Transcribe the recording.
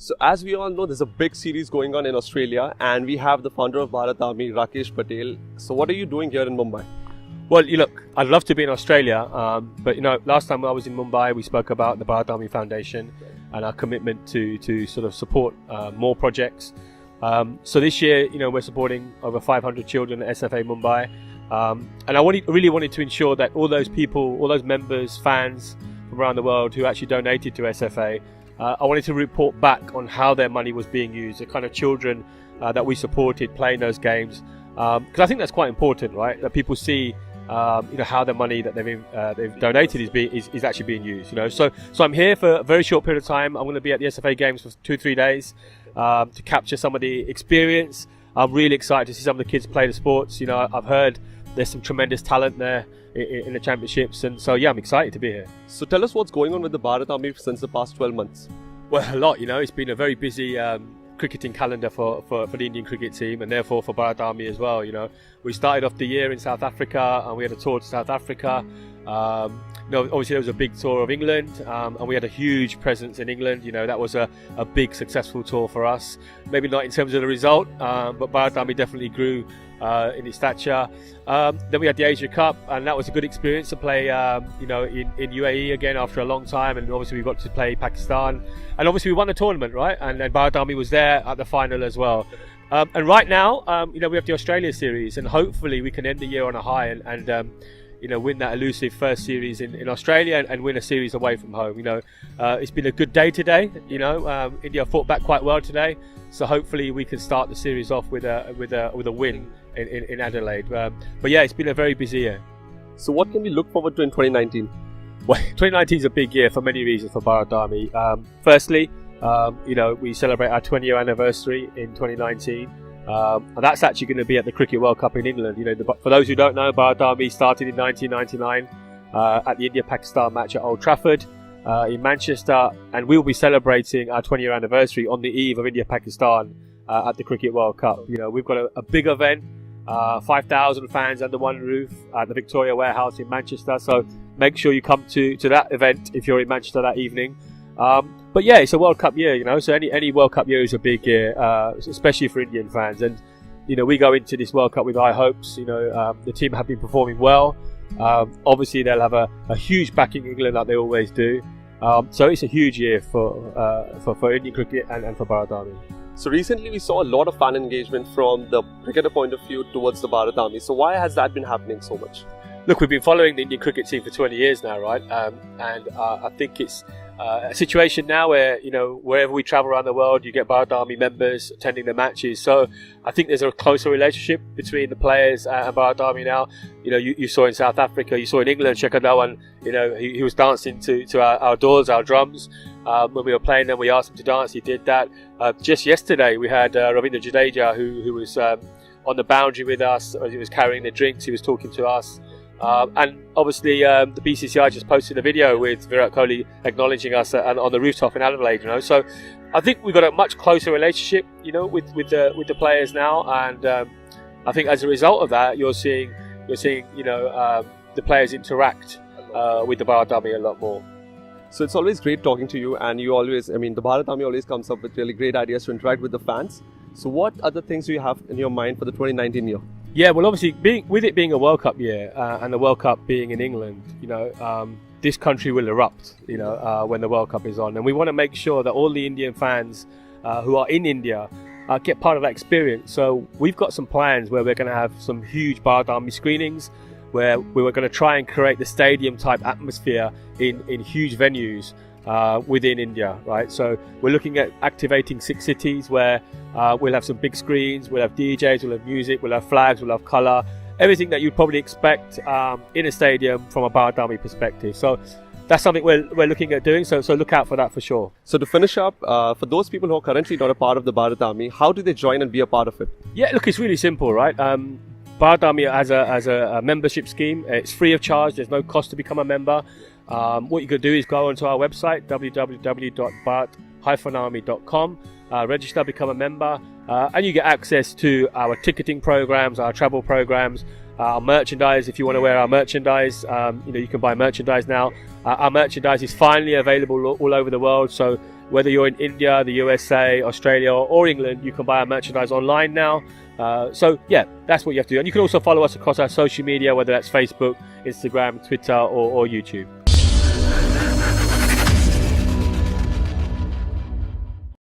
So as we all know, there's a big series going on in Australia, and we have the founder of Bharat Army, Rakesh Patel. So what are you doing here in Mumbai? Well, look, I'd love to be in Australia, but last time I was in Mumbai, we spoke about the Bharat Army Foundation and our commitment to sort of support more projects. So this year, we're supporting over 500 children at SFA Mumbai, and I really wanted to ensure that all those people, all those members, fans from around the world who actually donated to SFA, I wanted to report back on how their money was being used, the kind of children that we supported playing those games, because I think that's quite important, right? That people see how the money that they've donated is actually being used. So I'm here for a very short period of time. I'm going to be at the SFA Games for 2-3 days to capture some of the experience. I'm really excited to see some of the kids play the sports. I've heard there's some tremendous talent there in the championships, and so I'm excited to be here. So tell us what's going on with the Bharat Army since the past 12 months. Well, a lot. It's been a very busy cricketing calendar for the Indian cricket team, and therefore for Bharat Army as well. We started off the year in South Africa, and we had a tour to South Africa. Obviously there was a big tour of England, and we had a huge presence in England. That was a big successful tour for us. Maybe not in terms of the result, but Bharat Army definitely grew in its stature. Then we had the Asia Cup, and that was a good experience to play in UAE again after a long time, and obviously we got to play Pakistan, and obviously we won the tournament, right? And then Bharat Army was there at the final as well. And right now, we have the Australia series, and hopefully we can end the year on a high and win that elusive first series in Australia and win a series away from home. It's been a good day today. India fought back quite well today, so hopefully we can start the series off with a win in Adelaide. But yeah, it's been a very busy year. So what can we look forward to in 2019? Well, 2019 is a big year for many reasons for Bharat Army. Firstly, we celebrate our 20-year anniversary in 2019. And that's actually going to be at the Cricket World Cup in England. For those who don't know, Bharat Army started in 1999 at the India-Pakistan match at Old Trafford in Manchester, and we'll be celebrating our 20-year anniversary on the eve of India-Pakistan at the Cricket World Cup. We've got a big event, 5,000 fans under one roof at the Victoria Warehouse in Manchester, so make sure you come to that event if you're in Manchester that evening. But yeah, it's a World Cup year, so any World Cup year is a big year, especially for Indian fans. And, we go into this World Cup with high hopes. The team have been performing well. Obviously, they'll have a huge backing in England like they always do. So it's a huge year for Indian cricket and for Bharat Army. So recently we saw a lot of fan engagement from the cricketer point of view towards the Bharat Army. So why has that been happening so much? Look, we've been following the Indian cricket team for 20 years now, right? And I think it's a situation now where, wherever we travel around the world, you get Bharat Army members attending the matches. So I think there's a closer relationship between the players and Bharat Army now. You saw in South Africa, you saw in England, Shekhar Dhawan, he was dancing to our doors, our drums. When we were playing them, we asked him to dance, he did that. Just yesterday, we had Ravindra Jadeja, who was on the boundary with us. He was carrying the drinks, he was talking to us. And obviously the BCCI just posted a video with Virat Kohli acknowledging us on the rooftop in Adelaide. So I think we've got a much closer relationship, with the players now, and I think as a result of that, you're seeing the players interact with the Bharat Army a lot more. So it's always great talking to you, and the Bharat Army always comes up with really great ideas to interact with the fans. So what other things do you have in your mind for the 2019 year? Yeah, well, obviously, with it being a World Cup year and the World Cup being in England, this country will erupt, when the World Cup is on. And we want to make sure that all the Indian fans who are in India get part of that experience. So we've got some plans where we're going to have some huge Bharat Army screenings, where we were going to try and create the stadium-type atmosphere in huge venues within India, right? So we're looking at activating 6 cities where we'll have some big screens, we'll have DJs, we'll have music, we'll have flags, we'll have colour, everything that you'd probably expect in a stadium from a Bharat Army perspective. So that's something we're looking at doing, so look out for that for sure. So to finish up, for those people who are currently not a part of the Bharat Army, how do they join and be a part of it? Yeah, look, it's really simple, right? Bharat Army has a membership scheme. It's free of charge, there's no cost to become a member. What you can do is go onto our website, www.bharat-army.com, register, become a member, and you get access to our ticketing programs, our travel programs, our merchandise. If you want to wear our merchandise, you can buy merchandise now. Our merchandise is finally available all over the world. So whether you're in India, the USA, Australia, or England, you can buy our merchandise online now. So yeah, that's what you have to do. And you can also follow us across our social media, whether that's Facebook, Instagram, Twitter, or YouTube.